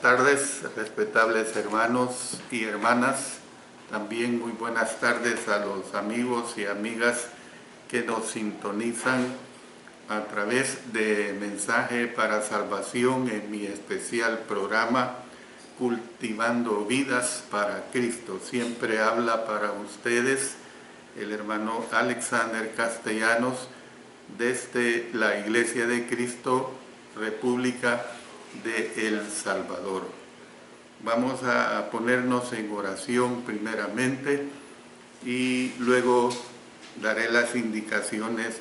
tardes, respetables hermanos y hermanas. También muy buenas tardes a los amigos y amigas que nos sintonizan a través de Mensaje para Salvación en mi especial programa Cultivando Vidas para Cristo. Siempre habla para ustedes el hermano Alexander Castellanos desde la Iglesia de Cristo, República de El Salvador. Vamos a ponernos en oración primeramente y luego daré las indicaciones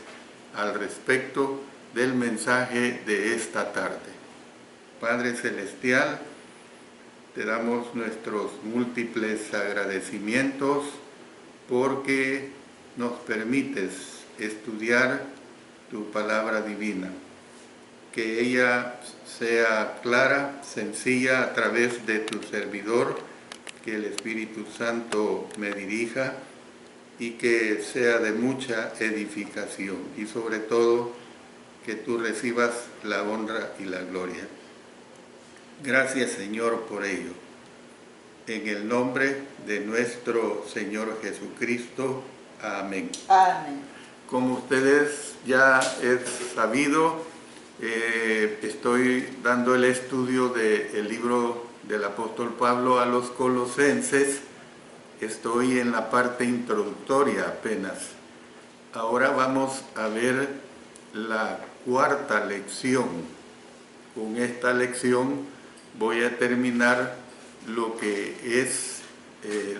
al respecto del mensaje de esta tarde. Padre Celestial, te damos nuestros múltiples agradecimientos porque nos permites estudiar tu palabra divina, que ella sea clara, sencilla a través de tu servidor, que el Espíritu Santo me dirija y que sea de mucha edificación y sobre todo que tú recibas la honra y la gloria. Gracias, Señor, por ello. En el nombre de nuestro Señor Jesucristo. Amén. Amén. Como ustedes ya han sabido, estoy dando el estudio del libro del apóstol Pablo a los Colosenses. Estoy en la parte introductoria apenas. Ahora vamos a ver la cuarta lección. Con esta lección voy a terminar lo que es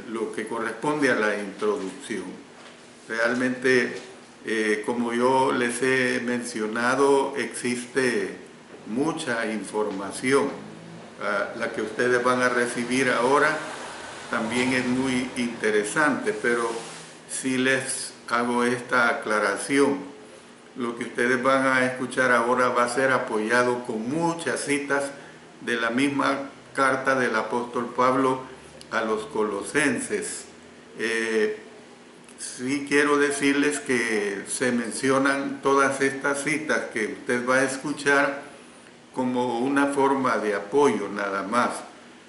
lo que corresponde a la introducción. Realmente, como yo les he mencionado, existe mucha información. La que ustedes van a recibir ahora también es muy interesante, pero si les hago esta aclaración, lo que ustedes van a escuchar ahora va a ser apoyado con muchas citas de la misma carta del apóstol Pablo a los Colosenses. Sí quiero decirles que se mencionan todas estas citas que usted va a escuchar como una forma de apoyo nada más.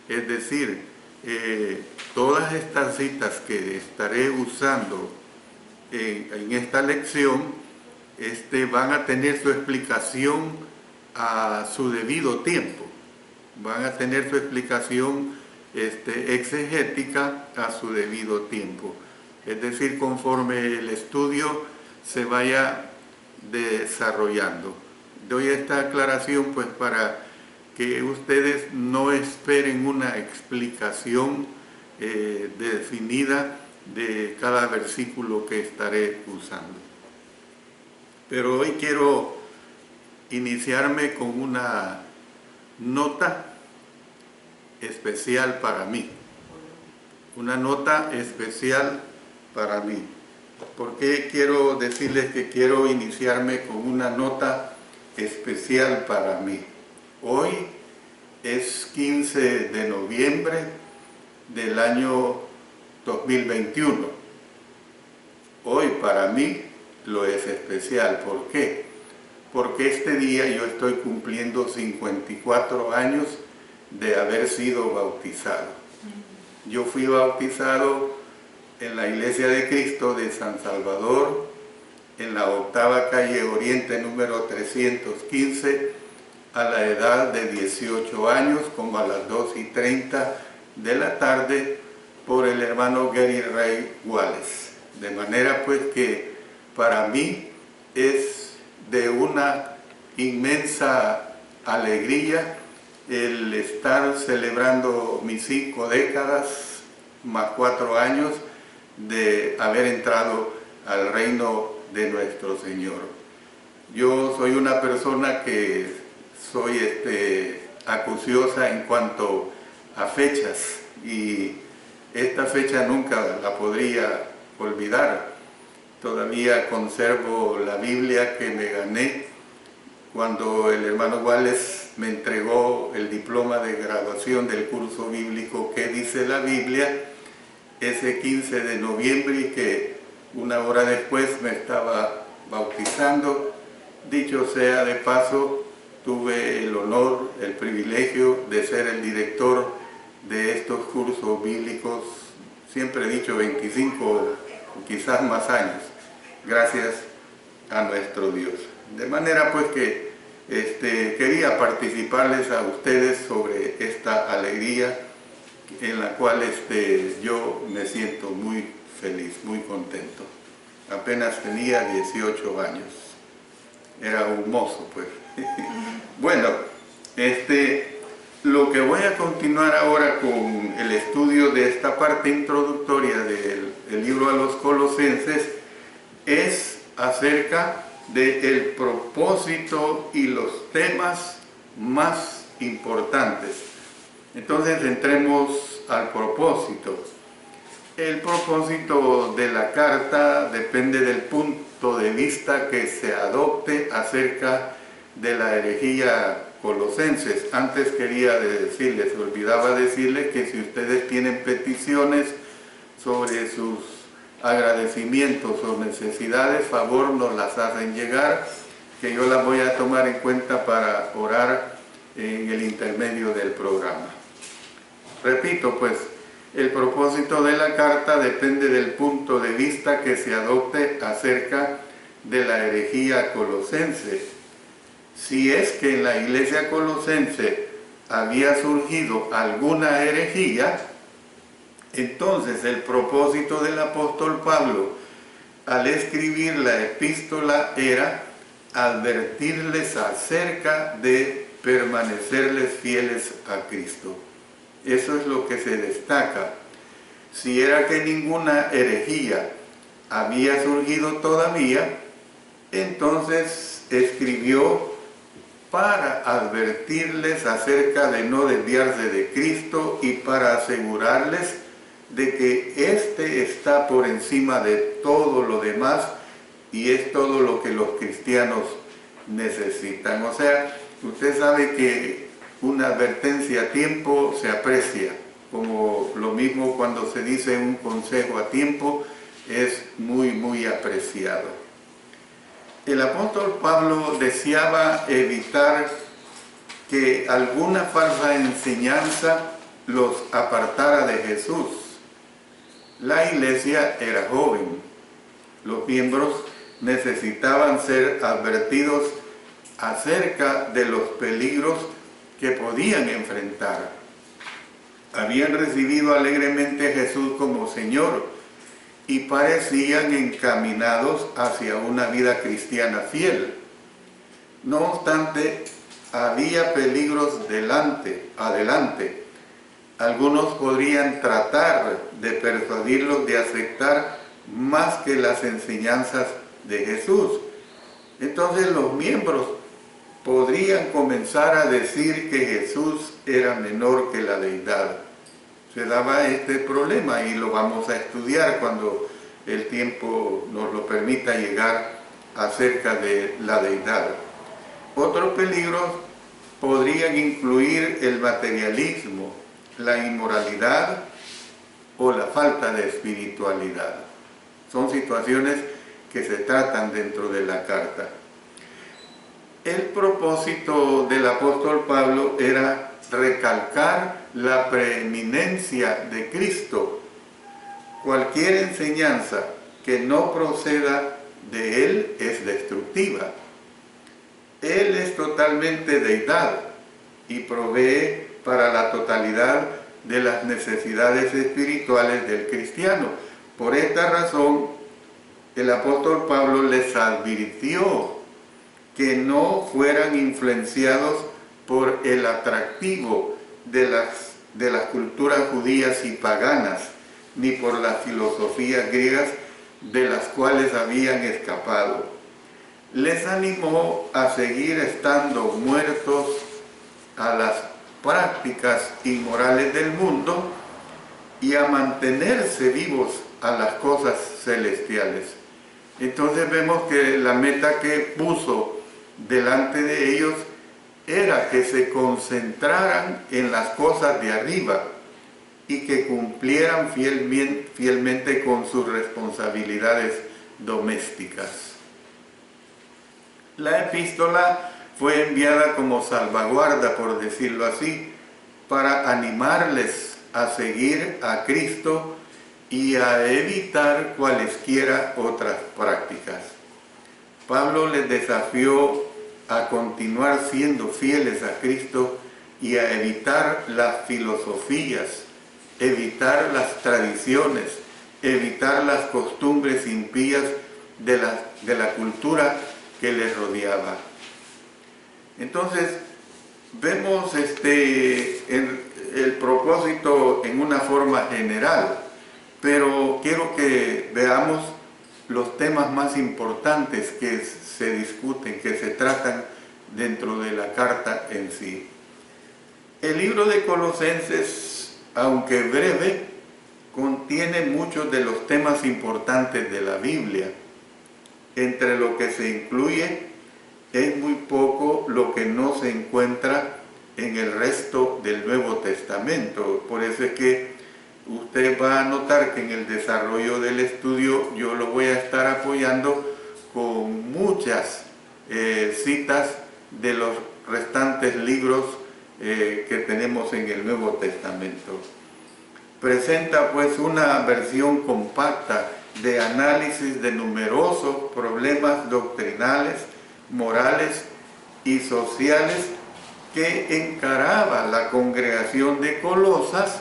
Es decir, todas estas citas que estaré usando en esta lección van a tener su explicación a su debido tiempo. Van a tener su explicación exegética a su debido tiempo. Es decir, conforme el estudio se vaya desarrollando. Doy esta aclaración pues para que ustedes no esperen una explicación definida de cada versículo que estaré usando. Pero hoy quiero iniciarme con una nota especial para mí. Una nota especial para mí. ¿Por qué quiero decirles que quiero iniciarme con una nota especial para mí? Hoy es 15 de noviembre del año 2021. Hoy para mí lo es especial. ¿Por qué? Porque este día yo estoy cumpliendo 54 años de haber sido bautizado. Yo fui bautizado en la Iglesia de Cristo de San Salvador, en la 8ª calle Oriente número 315, a la edad de 18 años, como a las 2:30 de la tarde, por el hermano Gary Ray Wallace. De manera pues que para mí es de una inmensa alegría el estar celebrando mis 5 décadas más 4 años de haber entrado al reino de nuestro Señor. Yo soy una persona que soy acuciosa en cuanto a fechas y esta fecha nunca la podría olvidar. Todavía conservo la Biblia que me gané cuando el hermano Wallace me entregó el diploma de graduación del curso bíblico ¿Qué dice la Biblia? Ese 15 de noviembre y que una hora después me estaba bautizando. Dicho sea de paso, tuve el honor, el privilegio de ser el director de estos cursos bíblicos, siempre he dicho 25 o quizás más años, gracias a nuestro Dios. De manera pues que quería participarles a ustedes sobre esta alegría en la cual yo me siento muy feliz, muy contento. Apenas tenía 18 años, era un mozo pues. Bueno, lo que voy a continuar ahora con el estudio de esta parte introductoria del libro a los Colosenses es acerca del propósito y los temas más importantes. Entonces entremos al propósito. El propósito de la carta depende del punto de vista que se adopte acerca de la herejía colosenses. Antes quería decirles, olvidaba decirles que si ustedes tienen peticiones sobre sus agradecimientos o necesidades, favor nos las hacen llegar, que yo las voy a tomar en cuenta para orar en el intermedio del programa. Repito pues, el propósito de la carta depende del punto de vista que se adopte acerca de la herejía colosense. Si es que en la iglesia colosense había surgido alguna herejía, entonces el propósito del apóstol Pablo al escribir la epístola era advertirles acerca de permanecerles fieles a Cristo. Eso es lo que se destaca. Si era que ninguna herejía había surgido todavía, entonces escribió para advertirles acerca de no desviarse de Cristo y para asegurarles de que Éste está por encima de todo lo demás y es todo lo que los cristianos necesitan. O sea, usted sabe que una advertencia a tiempo se aprecia, como lo mismo cuando se dice un consejo a tiempo, es muy apreciado. El apóstol Pablo deseaba evitar que alguna falsa enseñanza los apartara de Jesús. La iglesia era joven, los miembros necesitaban ser advertidos acerca de los peligros que podían enfrentar. Habían recibido alegremente a Jesús como Señor y parecían encaminados hacia una vida cristiana fiel. No obstante, había peligros adelante. Algunos podrían tratar de persuadirlos de aceptar más que las enseñanzas de Jesús. Entonces los miembros podrían comenzar a decir que Jesús era menor que la deidad. Se daba este problema y lo vamos a estudiar cuando el tiempo nos lo permita llegar acerca de la deidad. Otros peligros podrían incluir el materialismo, la inmoralidad o la falta de espiritualidad. Son situaciones que se tratan dentro de la carta. El propósito del apóstol Pablo era recalcar la preeminencia de Cristo. Cualquier enseñanza que no proceda de Él es destructiva. Él es totalmente deidad y provee para la totalidad de las necesidades espirituales del cristiano. Por esta razón, el apóstol Pablo les advirtió que no fueran influenciados por el atractivo de las culturas judías y paganas, ni por las filosofías griegas de las cuales habían escapado. Les animó a seguir estando muertos a las prácticas inmorales del mundo y a mantenerse vivos a las cosas celestiales. Entonces vemos que la meta que puso delante de ellos era que se concentraran en las cosas de arriba y que cumplieran fielmente con sus responsabilidades domésticas. La epístola fue enviada como salvaguarda, por decirlo así, para animarles a seguir a Cristo y a evitar cualesquiera otras prácticas. Pablo les desafió a continuar siendo fieles a Cristo y a evitar las filosofías, evitar las tradiciones, evitar las costumbres impías de la cultura que les rodeaba. Entonces, vemos el propósito en una forma general, pero quiero que veamos los temas más importantes que se discuten, que se tratan dentro de la carta en sí. El libro de Colosenses, aunque breve, contiene muchos de los temas importantes de la Biblia. Entre lo que se incluye es muy poco lo que no se encuentra en el resto del Nuevo Testamento. Por eso es que usted va a notar que en el desarrollo del estudio yo lo voy a estar apoyando con muchas citas de los restantes libros que tenemos en el Nuevo Testamento. Presenta pues una versión compacta de análisis de numerosos problemas doctrinales, morales y sociales que encaraba la congregación de Colosas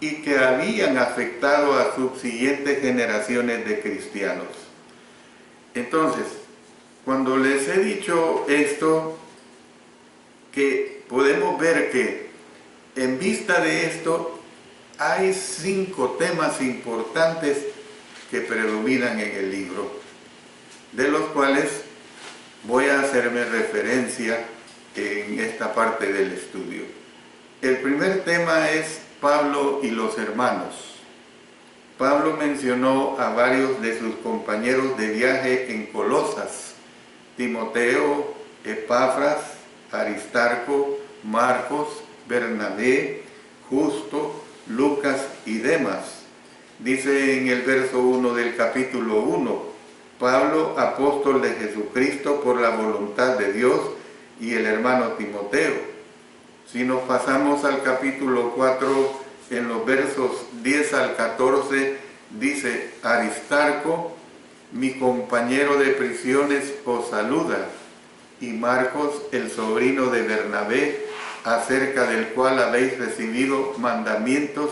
y que habían afectado a subsiguientes generaciones de cristianos. Entonces, cuando les he dicho esto, que podemos ver que en vista de esto hay 5 temas importantes que predominan en el libro, de los cuales voy a hacerme referencia en esta parte del estudio. El primer tema es Pablo y los hermanos. Pablo mencionó a varios de sus compañeros de viaje en Colosas: Timoteo, Epafras, Aristarco, Marcos, Bernabé, Justo, Lucas y Demas. Dice en el verso 1 del capítulo 1, Pablo, apóstol de Jesucristo por la voluntad de Dios, y el hermano Timoteo. Si nos pasamos al capítulo 4, en los versos 10 al 14, dice: Aristarco, mi compañero de prisiones, os saluda, y Marcos, el sobrino de Bernabé, acerca del cual habéis recibido mandamientos,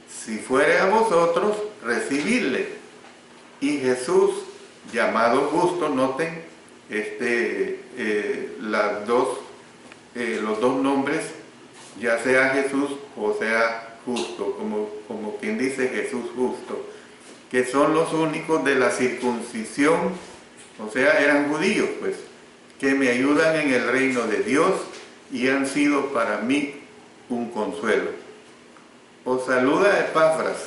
si fuere a vosotros, recibidle. Y Jesús, llamado Justo, noten los dos nombres, ya sea Jesús o sea Justo, como quien dice Jesús Justo, que son los únicos de la circuncisión, o sea, eran judíos, pues, que me ayudan en el reino de Dios y han sido para mí un consuelo. Os saluda Epafras,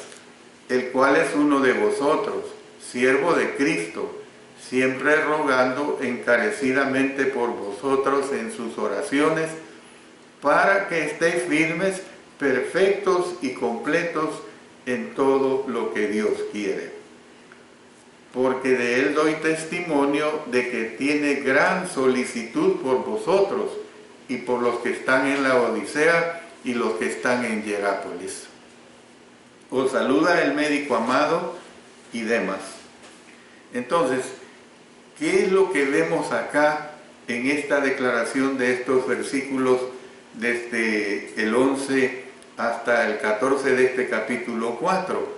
el cual es uno de vosotros, siervo de Cristo, siempre rogando encarecidamente por vosotros en sus oraciones, para que estéis firmes, perfectos y completos en todo lo que Dios quiere. Porque de él doy testimonio de que tiene gran solicitud por vosotros y por los que están en la Odisea y los que están en Hierápolis. Os saluda el médico amado y Demas. Entonces, ¿qué es lo que vemos acá en esta declaración de estos versículos desde el 11 hasta el 14 de este capítulo 4?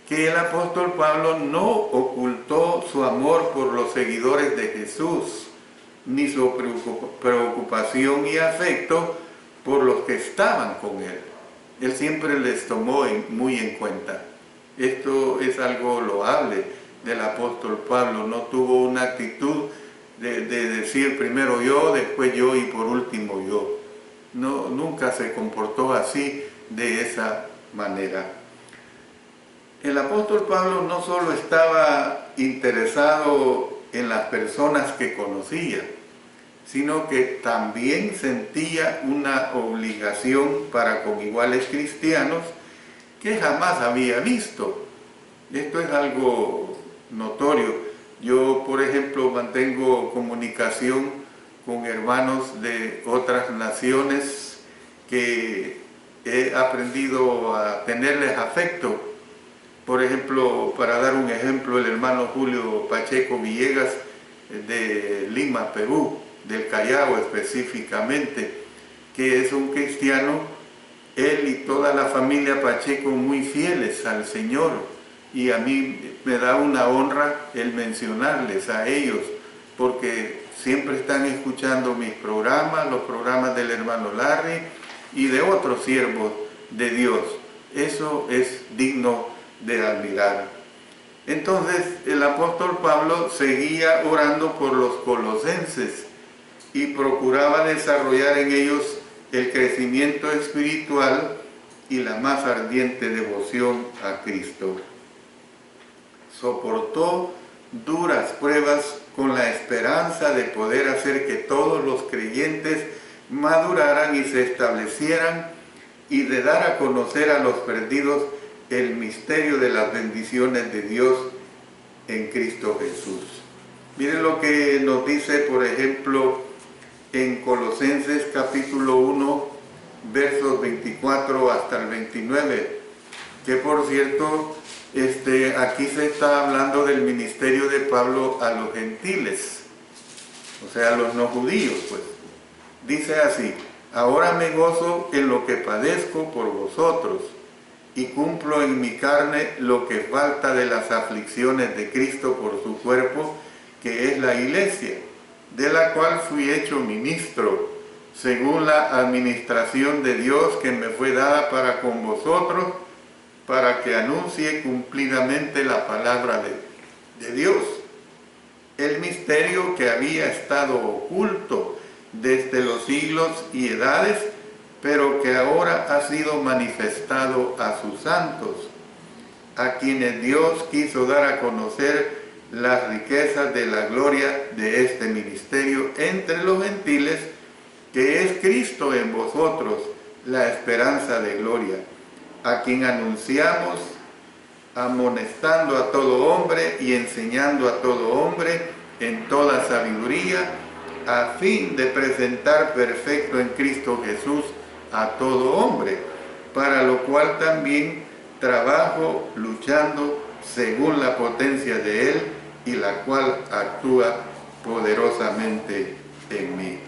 Que el apóstol Pablo no ocultó su amor por los seguidores de Jesús, ni su preocupación y afecto por los que estaban con él. Él siempre les tomó muy en cuenta. Esto es algo loable del apóstol Pablo. No tuvo una actitud de decir primero yo, después yo y por último yo. No, nunca se comportó así, de esa manera. El apóstol Pablo no solo estaba interesado en las personas que conocía, sino que también sentía una obligación para con iguales cristianos que jamás había visto. Esto es algo notorio. Yo, por ejemplo, mantengo comunicación con hermanos de otras naciones que he aprendido a tenerles afecto. Por ejemplo, para dar un ejemplo, el hermano Julio Pacheco Villegas de Lima, Perú, del Callao específicamente, que es un cristiano, él y toda la familia Pacheco muy fieles al Señor, y a mí me da una honra el mencionarles a ellos, porque siempre están escuchando mis programas, los programas del hermano Larry y de otros siervos de Dios. Eso es digno de admirar. Entonces el apóstol Pablo seguía orando por los colosenses y procuraba desarrollar en ellos el crecimiento espiritual y la más ardiente devoción a Cristo. Soportó duras pruebas con la esperanza de poder hacer que todos los creyentes maduraran y se establecieran, y de dar a conocer a los perdidos el misterio de las bendiciones de Dios en Cristo Jesús. Miren lo que nos dice, por ejemplo, en Colosenses capítulo 1, versos 24 hasta el 29, que por cierto, aquí se está hablando del ministerio de Pablo a los gentiles, o sea, a los no judíos, pues. Dice así: ahora me gozo en lo que padezco por vosotros, y cumplo en mi carne lo que falta de las aflicciones de Cristo por su cuerpo, que es la iglesia, de la cual fui hecho ministro, según la administración de Dios que me fue dada para con vosotros, para que anuncie cumplidamente la palabra de Dios, el misterio que había estado oculto desde los siglos y edades, pero que ahora ha sido manifestado a sus santos, a quienes Dios quiso dar a conocer las riquezas de la gloria de este ministerio entre los gentiles, que es Cristo en vosotros, la esperanza de gloria, a quien anunciamos, amonestando a todo hombre y enseñando a todo hombre en toda sabiduría, a fin de presentar perfecto en Cristo Jesús a todo hombre, para lo cual también trabajo luchando según la potencia de Él, y la cual actúa poderosamente en mí.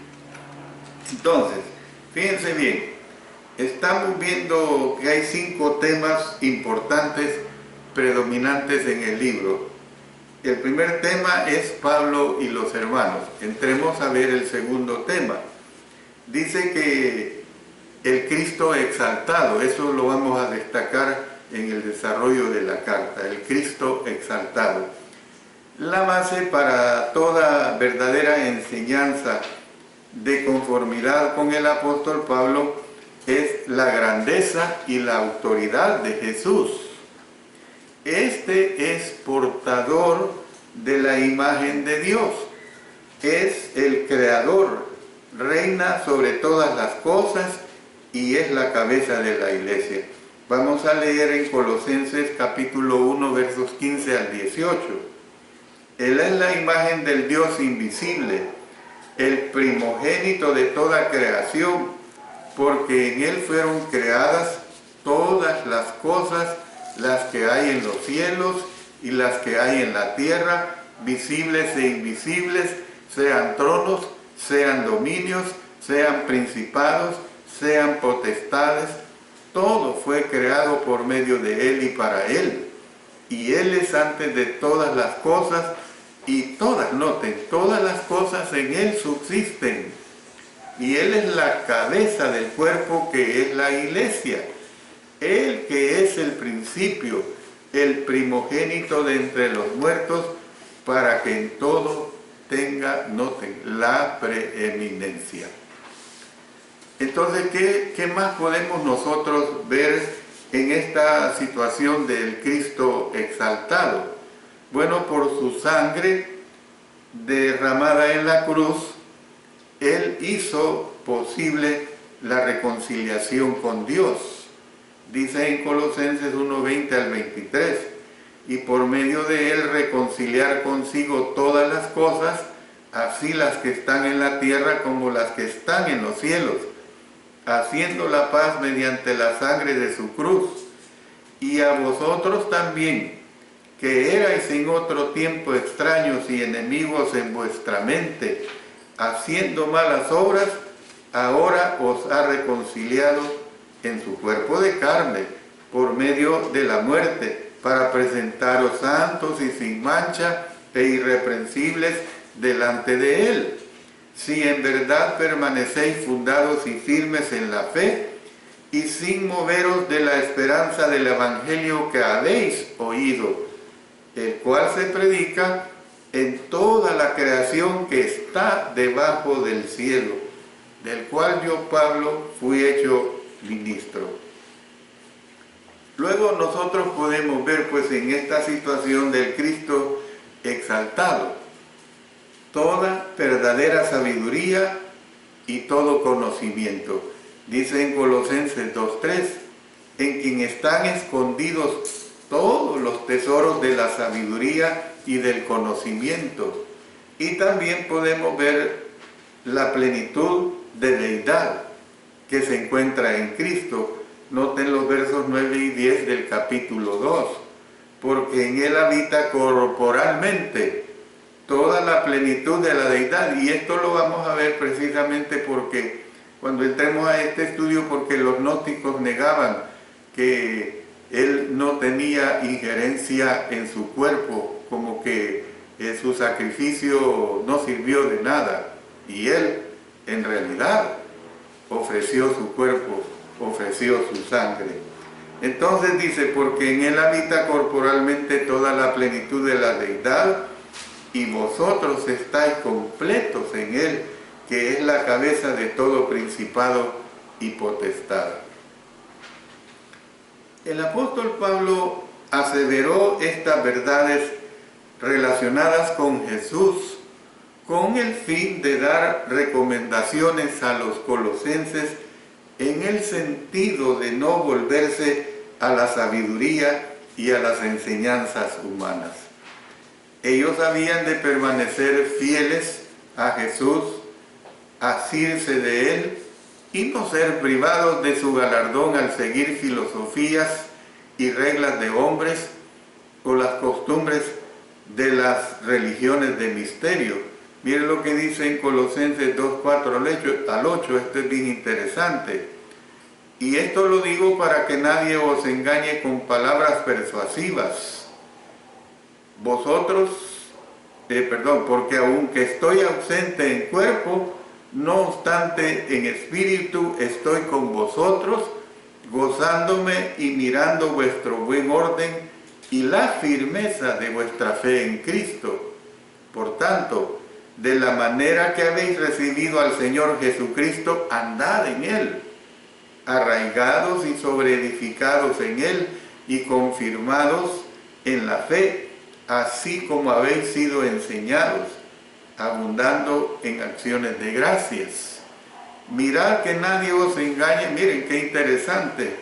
Entonces, fíjense bien, estamos viendo que hay 5 temas importantes, predominantes en el libro. El primer tema es Pablo y los hermanos. Entremos a ver el segundo tema. Dice que el Cristo exaltado, eso lo vamos a destacar en el desarrollo de la carta, el Cristo exaltado. La base para toda verdadera enseñanza de conformidad con el apóstol Pablo es la grandeza y la autoridad de Jesús. Este es portador de la imagen de Dios, es el creador, reina sobre todas las cosas y es la cabeza de la iglesia. Vamos a leer en Colosenses capítulo 1, versos 15 al 18. Él es la imagen del Dios invisible, el primogénito de toda creación, porque en Él fueron creadas todas las cosas, las que hay en los cielos y las que hay en la tierra, visibles e invisibles, sean tronos, sean dominios, sean principados, sean potestades. Todo fue creado por medio de Él y para Él. Y Él es antes de todas las cosas, y todas, noten, todas las cosas en Él subsisten. Y Él es la cabeza del cuerpo, que es la iglesia. Él que es el principio, el primogénito de entre los muertos, para que en todo tenga, noten, la preeminencia. Entonces, ¿qué más podemos nosotros ver en esta situación del Cristo exaltado? Bueno, por su sangre derramada en la cruz, Él hizo posible la reconciliación con Dios. Dice en Colosenses 1:20 al 23, y por medio de Él reconciliar consigo todas las cosas, así las que están en la tierra como las que están en los cielos, haciendo la paz mediante la sangre de su cruz. Y a vosotros también, que erais en otro tiempo extraños y enemigos en vuestra mente, haciendo malas obras, ahora os ha reconciliado en su cuerpo de carne, por medio de la muerte, para presentaros santos y sin mancha e irreprensibles delante de Él. Si en verdad permanecéis fundados y firmes en la fe, y sin moveros de la esperanza del Evangelio que habéis oído, el cual se predica en toda la creación que está debajo del cielo, del cual yo, Pablo, fui hecho ministro. Luego nosotros podemos ver pues en esta situación del Cristo exaltado toda verdadera sabiduría y todo conocimiento. Dice en Colosenses 2:3, en quien están escondidos todos los tesoros de la sabiduría y del conocimiento. Y también podemos ver la plenitud de deidad que se encuentra en Cristo. Noten los versos 9 y 10 del capítulo 2, porque en Él habita corporalmente toda la plenitud de la deidad. Y esto lo vamos a ver precisamente porque cuando entremos a este estudio, porque los gnósticos negaban que Él no tenía injerencia en su cuerpo, como que su sacrificio no sirvió de nada, y Él en realidad ofreció su cuerpo, ofreció su sangre. Entonces dice, porque en Él habita corporalmente toda la plenitud de la deidad, y vosotros estáis completos en Él, que es la cabeza de todo principado y potestad. El apóstol Pablo aseveró estas verdades relacionadas con Jesús con el fin de dar recomendaciones a los colosenses en el sentido de no volverse a la sabiduría y a las enseñanzas humanas. Ellos habían de permanecer fieles a Jesús, asirse de Él y no ser privados de su galardón al seguir filosofías y reglas de hombres o las costumbres de las religiones de misterio. Miren lo que dice en Colosenses 2:4 al 8, esto es bien interesante. Y esto lo digo para que nadie os engañe con palabras persuasivas. Porque aunque estoy ausente en cuerpo, no obstante en espíritu estoy con vosotros, gozándome y mirando vuestro buen orden y la firmeza de vuestra fe en Cristo. Por tanto, de la manera que habéis recibido al Señor Jesucristo, andad en Él, arraigados y sobreedificados en Él y confirmados en la fe, así como habéis sido enseñados, abundando en acciones de gracias. Mirad que nadie os engañe, miren qué interesante,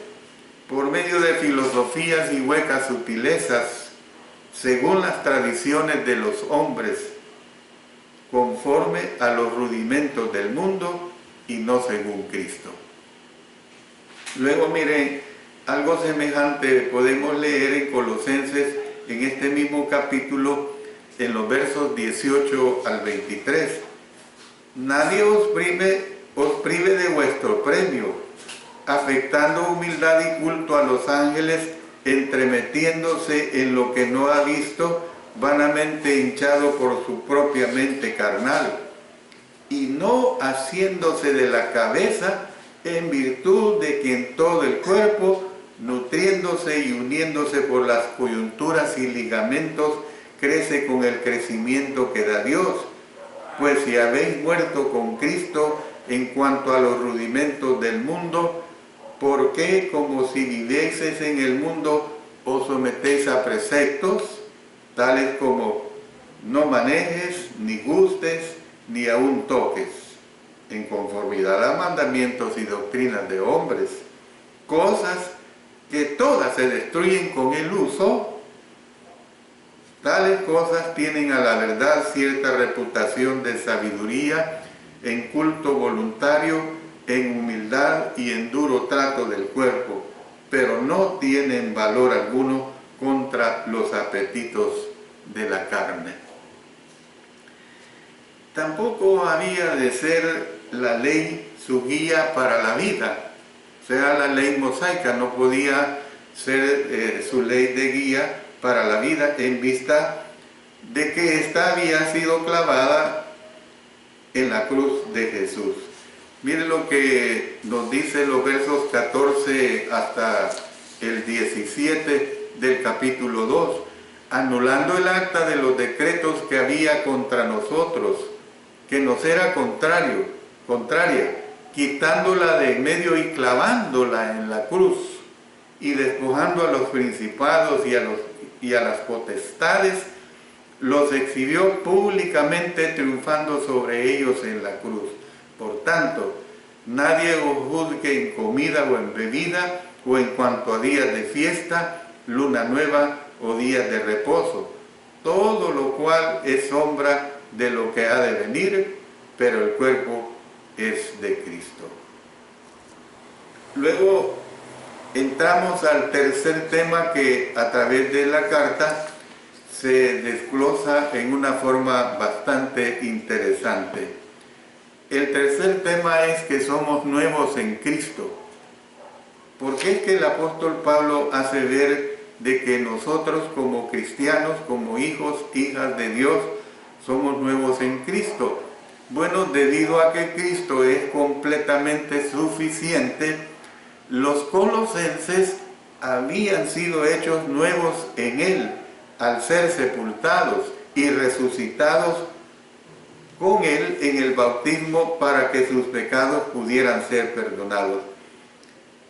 por medio de filosofías y huecas sutilezas, según las tradiciones de los hombres, conforme a los rudimentos del mundo y no según Cristo. Luego miren, algo semejante podemos leer en Colosenses, en este mismo capítulo, en los versos 18 al 23. Nadie os prive de vuestro premio, afectando humildad y culto a los ángeles, entremetiéndose en lo que no ha visto, vanamente hinchado por su propia mente carnal, y no haciéndose de la cabeza, en virtud de quien todo el cuerpo, nutriéndose y uniéndose por las coyunturas y ligamentos, crece con el crecimiento que da Dios. Pues si habéis muerto con Cristo en cuanto a los rudimentos del mundo, ¿por qué, como si vivieseis en el mundo, os sometéis a preceptos, tales como no manejes, ni gustes, ni aun toques, en conformidad a mandamientos y doctrinas de hombres, cosas que todas se destruyen con el uso, Tales cosas tienen a la verdad cierta reputación de sabiduría, en culto voluntario, en humildad y en duro trato del cuerpo, pero no tienen valor alguno contra los apetitos de la carne. Tampoco había de ser la ley su guía para la vida, o sea, la ley mosaica no podía ser su ley de guía para la vida, en vista de que ésta había sido clavada en la cruz de Jesús. Miren lo que nos dice los versos 14 hasta el 17 del capítulo 2. Anulando el acta de los decretos que había contra nosotros, que nos era contraria, quitándola de en medio y clavándola en la cruz, y despojando a los principados y a las potestades, los exhibió públicamente, triunfando sobre ellos en la cruz. Por tanto, nadie os juzgue en comida o en bebida, o en cuanto a días de fiesta, luna nueva o días de reposo, todo lo cual es sombra de lo que ha de venir, pero el cuerpo es de Cristo. Luego entramos al tercer tema que a través de la carta se desglosa en una forma bastante interesante. El tercer tema es que somos nuevos en Cristo. ¿Por qué es que el apóstol Pablo hace ver de que nosotros como cristianos, como hijos, hijas de Dios, somos nuevos en Cristo? Bueno, debido a que Cristo es completamente suficiente, los colosenses habían sido hechos nuevos en Él al ser sepultados y resucitados con Él en el bautismo para que sus pecados pudieran ser perdonados.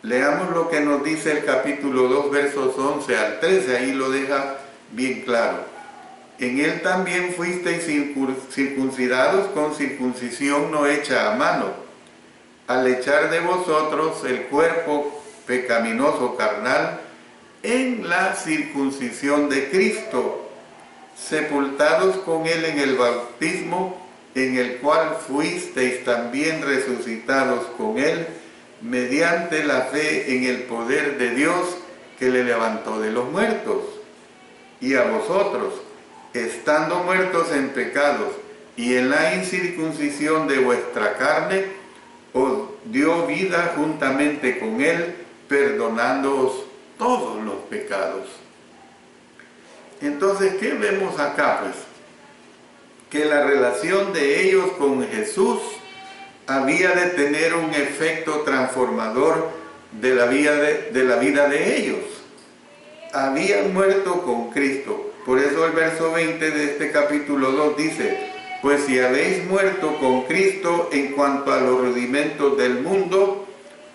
Leamos lo que nos dice el capítulo 2, versos 11 al 13, ahí lo deja bien claro. En Él también fuisteis circuncidados con circuncisión no hecha a mano, al echar de vosotros el cuerpo pecaminoso carnal en la circuncisión de Cristo, sepultados con Él en el bautismo, en el cual fuisteis también resucitados con Él, mediante la fe en el poder de Dios que le levantó de los muertos. Y a vosotros, estando muertos en pecados y en la incircuncisión de vuestra carne, os dio vida juntamente con Él, perdonándoos todos los pecados. Entonces, ¿qué vemos acá? Pues que la relación de ellos con Jesús había de tener un efecto transformador de la vida de ellos. Habían muerto con Cristo. Por eso el verso 20 de este capítulo 2 dice: pues si habéis muerto con Cristo en cuanto a los rudimentos del mundo,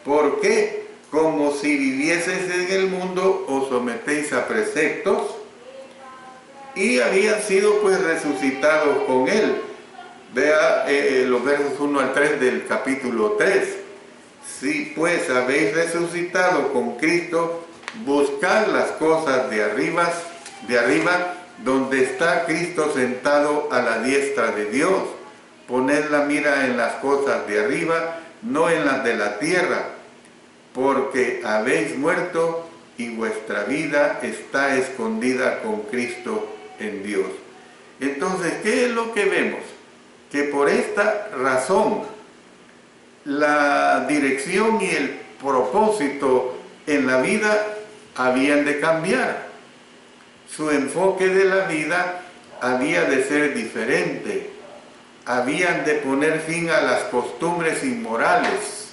¿por qué? Como si vivieseis en el mundo, os sometéis a preceptos, y habían sido pues resucitados con Él. Vea los versos 1 al 3 del capítulo 3. Si pues habéis resucitado con Cristo, buscad las cosas de arriba, donde está Cristo sentado a la diestra de Dios. Poned la mira en las cosas de arriba, no en las de la tierra, porque habéis muerto y vuestra vida está escondida con Cristo en Dios. Entonces, ¿qué es lo que vemos? Que por esta razón la dirección y el propósito en la vida habían de cambiar. Su enfoque de la vida había de ser diferente. Habían de poner fin a las costumbres inmorales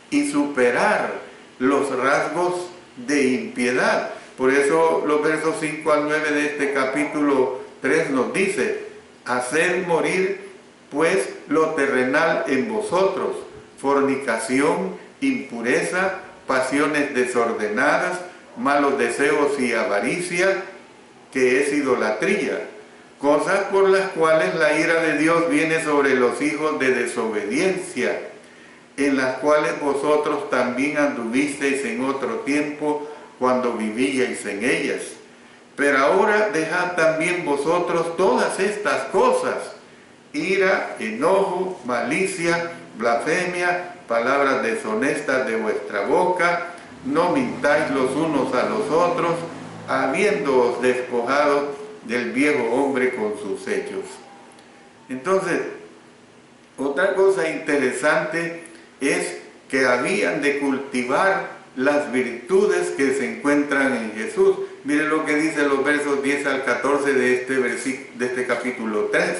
y superar los rasgos de impiedad. Por eso los versos 5 al 9 de este capítulo 3 nos dice: haced morir pues lo terrenal en vosotros, fornicación, impureza, pasiones desordenadas, malos deseos y avaricia, que es idolatría, cosas por las cuales la ira de Dios viene sobre los hijos de desobediencia, en las cuales vosotros también anduvisteis en otro tiempo cuando vivíais en ellas. Pero ahora dejad también vosotros todas estas cosas: ira, enojo, malicia, blasfemia, palabras deshonestas de vuestra boca. No mintáis los unos a los otros, habiéndoos despojado del viejo hombre con sus hechos. Entonces, otra cosa interesante es que habían de cultivar las virtudes que se encuentran en Jesús. Miren lo que dice los versos 10 al 14 de este capítulo 3.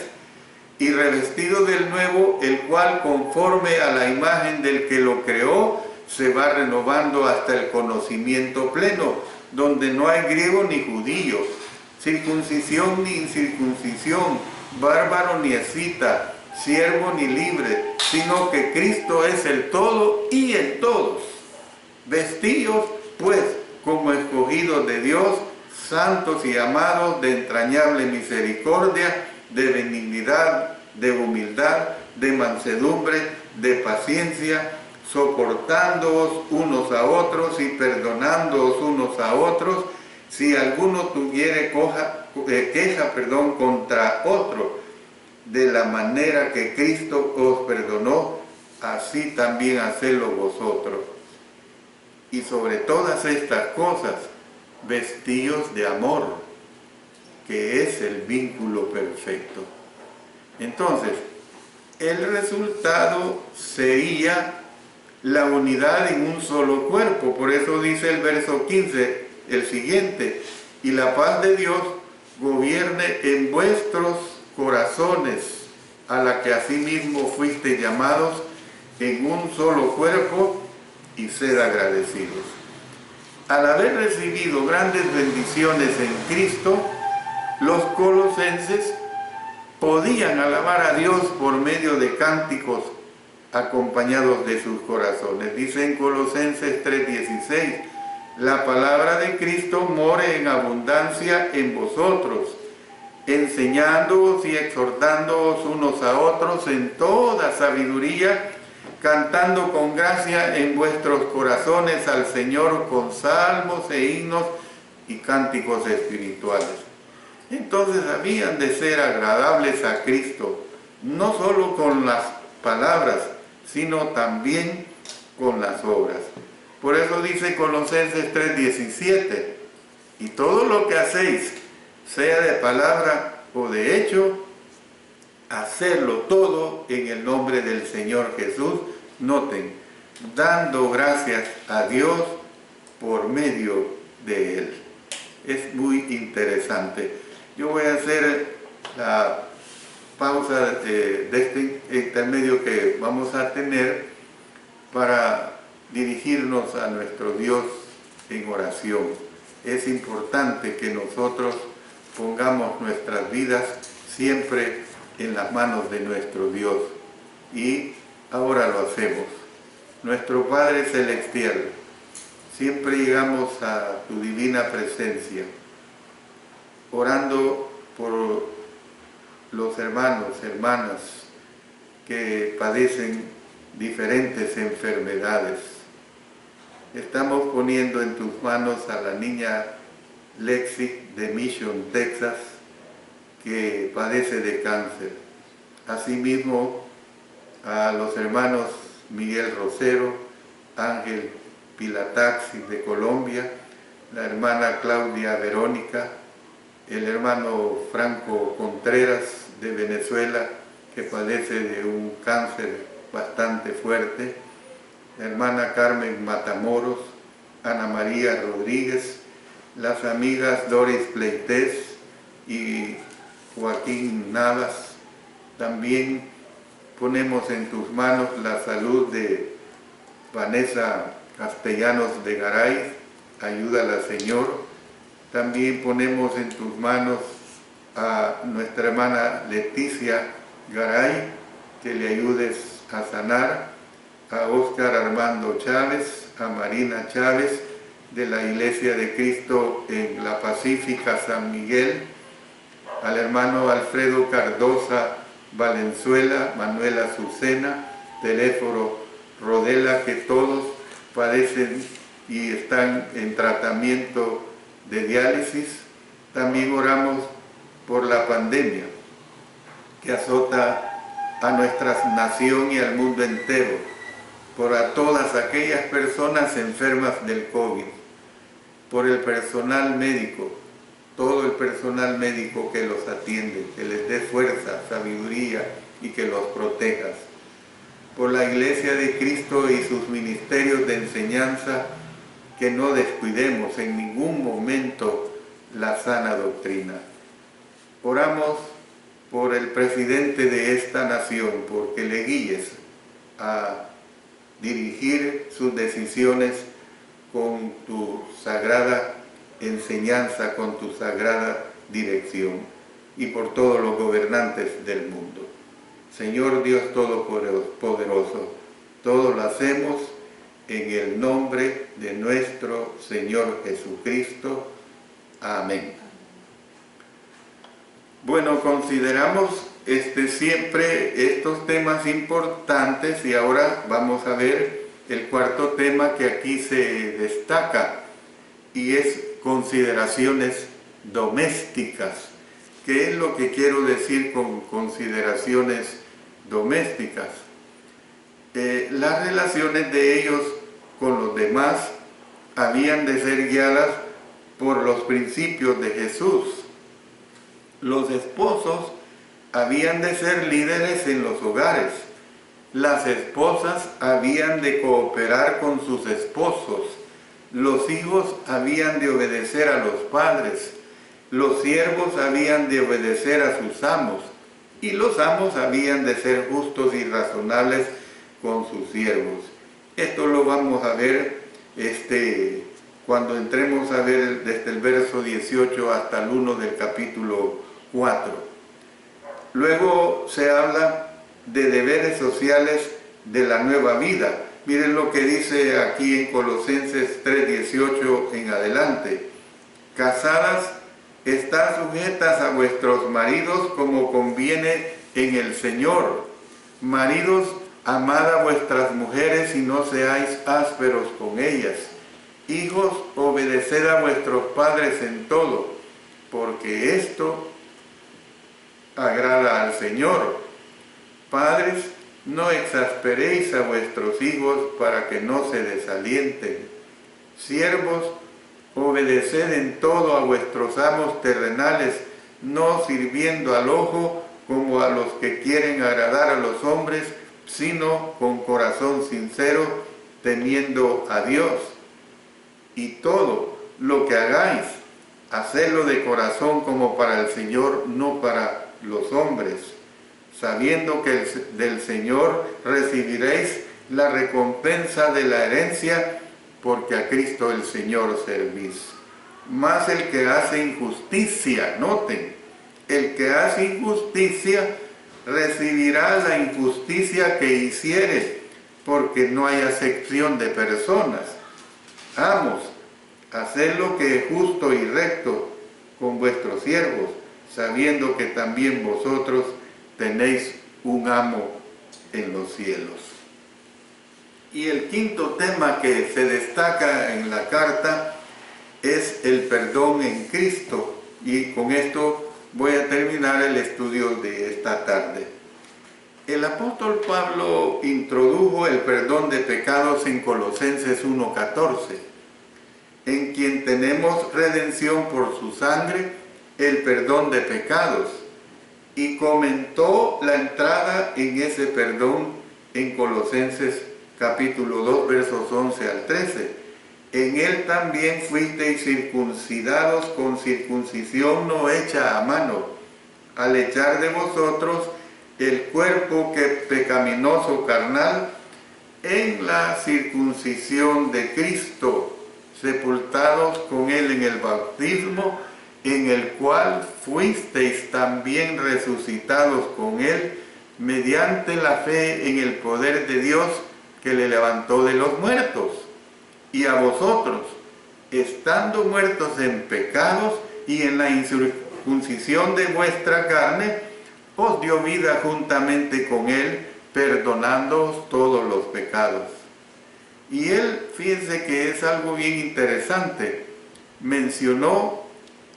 Y revestido del nuevo, el cual conforme a la imagen del que lo creó, se va renovando hasta el conocimiento pleno, donde no hay griego ni judío, circuncisión ni incircuncisión, bárbaro ni escita, siervo ni libre, sino que Cristo es el todo y en todos. Vestíos, pues, como escogidos de Dios, santos y amados, de entrañable misericordia, de benignidad, de humildad, de mansedumbre, de paciencia, soportándoos unos a otros y perdonándoos unos a otros, si alguno tuviere queja contra otro. De la manera que Cristo os perdonó, así también hacedlo vosotros. Y sobre todas estas cosas, vestíos de amor, que es el vínculo perfecto. Entonces, el resultado sería la unidad en un solo cuerpo. Por eso dice el verso 15, el siguiente: y la paz de Dios gobierne en vuestros corazones, a la que asimismo fuisteis llamados en un solo cuerpo, y sed agradecidos. Al haber recibido grandes bendiciones en Cristo, los colosenses podían alabar a Dios por medio de cánticos acompañados de sus corazones. Dice en Colosenses 3:16, la palabra de Cristo more en abundancia en vosotros, enseñándoos y exhortándoos unos a otros en toda sabiduría, cantando con gracia en vuestros corazones al Señor con salmos e himnos y cánticos espirituales. Entonces habían de ser agradables a Cristo, no solo con las palabras, sino también con las obras. Por eso dice Colosenses 3:17, y todo lo que hacéis, sea de palabra o de hecho, hacerlo todo en el nombre del Señor Jesús. Noten, dando gracias a Dios por medio de Él. Es muy interesante. Yo voy a hacer la pausa de este intermedio que vamos a tener para dirigirnos a nuestro Dios en oración. Es importante que nosotros pongamos nuestras vidas siempre en las manos de nuestro Dios, y ahora lo hacemos. Nuestro Padre Celestial, siempre llegamos a tu divina presencia, orando por los hermanos, hermanas que padecen diferentes enfermedades. Estamos poniendo en tus manos a la niña Lexi de Mission, Texas, que padece de cáncer. Asimismo, a los hermanos Miguel Rosero, Ángel Pilataxi de Colombia, la hermana Claudia Verónica, el hermano Franco Contreras de Venezuela, que padece de un cáncer bastante fuerte, la hermana Carmen Matamoros, Ana María Rodríguez, las amigas Doris Pleites y Joaquín Navas. También ponemos en tus manos la salud de Vanessa Castellanos de Garay, ayúdala, Señor. También ponemos en tus manos a nuestra hermana Leticia Garay, que le ayudes a sanar, a Óscar Armando Chávez, a Marina Chávez, de la Iglesia de Cristo en La Pacífica San Miguel, al hermano Alfredo Cardosa Valenzuela, Manuela Azucena, Teléfono Rodela, que todos padecen y están en tratamiento de diálisis, También oramos por la pandemia que azota a nuestra nación y al mundo entero, por a todas aquellas personas enfermas del COVID, por el personal médico, todo el personal médico que los atiende, que les dé fuerza, sabiduría y que los protejas, por la Iglesia de Cristo y sus ministerios de enseñanza, que no descuidemos en ningún momento la sana doctrina. Oramos por el presidente de esta nación, porque le guíes a dirigir sus decisiones con tu sagrada enseñanza, con tu sagrada dirección, y por todos los gobernantes del mundo. Señor Dios Todopoderoso, todo lo hacemos en el nombre de nuestro Señor Jesucristo. Amén. Bueno, consideramos siempre estos temas importantes y ahora vamos a ver el cuarto tema que aquí se destaca y es consideraciones domésticas. ¿Qué es lo que quiero decir con consideraciones domésticas? Las relaciones de ellos con los demás habían de ser guiadas por los principios de Jesús. Los esposos habían de ser líderes en los hogares. Las esposas habían de cooperar con sus esposos. Los hijos habían de obedecer a los padres. Los siervos habían de obedecer a sus amos. Y los amos habían de ser justos y razonables con sus siervos. Esto lo vamos a ver cuando entremos a ver desde el verso 18 hasta el 1 del capítulo 4. Luego se habla de deberes sociales de la nueva vida. Miren lo que dice aquí en Colosenses 3:18 en adelante. Casadas, estad sujetas a vuestros maridos como conviene en el Señor. Maridos, amad a vuestras mujeres y no seáis ásperos con ellas. Hijos, obedeced a vuestros padres en todo, porque esto agrada al Señor. Padres, no exasperéis a vuestros hijos para que no se desalienten. Siervos, obedeced en todo a vuestros amos terrenales, no sirviendo al ojo como a los que quieren agradar a los hombres, sino con corazón sincero, temiendo a Dios. Y todo lo que hagáis, hacedlo de corazón como para el Señor, no para los hombres, sabiendo que del Señor recibiréis la recompensa de la herencia, porque a Cristo el Señor servís. Mas el que hace injusticia, noten, el que hace injusticia recibirá la injusticia que hiciere, porque no hay acepción de personas. Amos, haced lo que es justo y recto con vuestros siervos, sabiendo que también vosotros tenéis un amo en los cielos. Y el quinto tema que se destaca en la carta es el perdón en Cristo. Y con esto voy a terminar el estudio de esta tarde. El apóstol Pablo introdujo el perdón de pecados en Colosenses 1:14, en quien tenemos redención por su sangre, el perdón de pecados, y comentó la entrada en ese perdón en Colosenses capítulo 2, versos 11 al 13. En él también fuisteis circuncidados con circuncisión no hecha a mano, al echar de vosotros el cuerpo que pecaminoso carnal en la circuncisión de Cristo, sepultados con él en el bautismo, en el cual fuisteis también resucitados con él, mediante la fe en el poder de Dios que le levantó de los muertos. Y a vosotros, estando muertos en pecados y en la incircuncisión de vuestra carne, os dio vida juntamente con él, perdonándoos todos los pecados. Y él, fíjense que es algo bien interesante, mencionó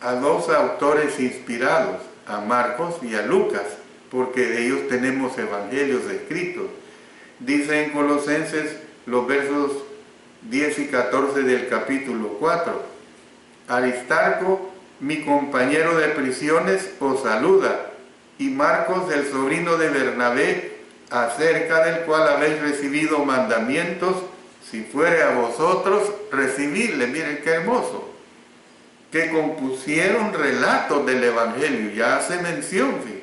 a dos autores inspirados, a Marcos y a Lucas, porque de ellos tenemos evangelios escritos. Dice en Colosenses los versos 10 y 14 del capítulo 4, Aristarco, mi compañero de prisiones, os saluda, y Marcos, el sobrino de Bernabé, acerca del cual habéis recibido mandamientos, si fuere a vosotros, recibidle. Miren qué hermoso, que compusieron relatos del Evangelio, ya hace mención, ¿sí?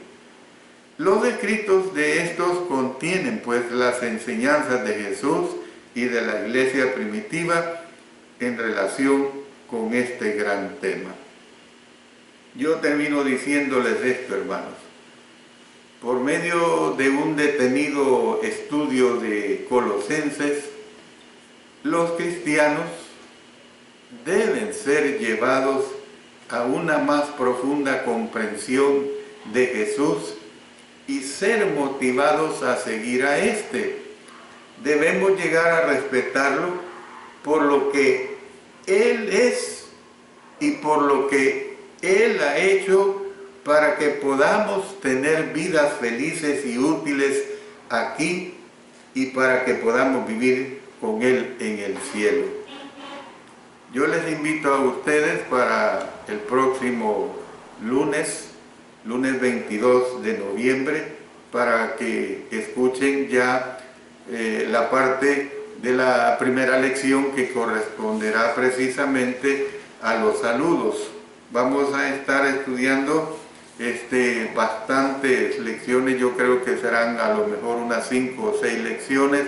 Los escritos de estos contienen pues las enseñanzas de Jesús y de la iglesia primitiva en relación con este gran tema. Yo termino diciéndoles esto, hermanos. Por medio de un detenido estudio de Colosenses, los cristianos deben ser llevados a una más profunda comprensión de Jesús y ser motivados a seguir a éste. Debemos llegar a respetarlo por lo que Él es y por lo que Él ha hecho para que podamos tener vidas felices y útiles aquí y para que podamos vivir con Él en el cielo. Yo les invito a ustedes para el próximo lunes 22 de noviembre, para que escuchen ya la parte de la primera lección que corresponderá precisamente a los saludos. Vamos a estar estudiando bastantes lecciones, yo creo que serán a lo mejor unas 5 o 6 lecciones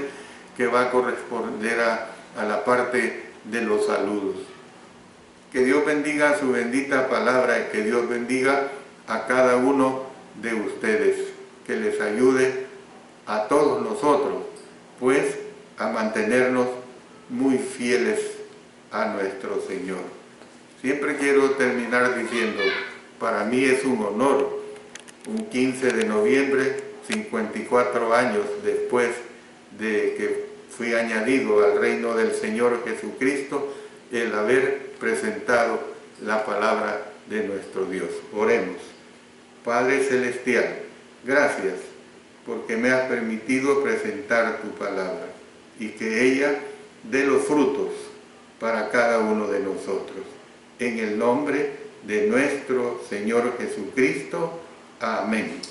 que va a corresponder a la parte de los saludos. Que Dios bendiga su bendita palabra y que Dios bendiga a cada uno de ustedes, que les ayude a todos nosotros, pues a mantenernos muy fieles a nuestro Señor. Siempre quiero terminar diciendo, para mí es un honor, un 15 de noviembre, 54 años después de que fui añadido al reino del Señor Jesucristo, el haber presentado la palabra de nuestro Dios. Oremos. Padre Celestial, gracias porque me has permitido presentar tu palabra y que ella dé los frutos para cada uno de nosotros. En el nombre de nuestro Señor Jesucristo. Amén.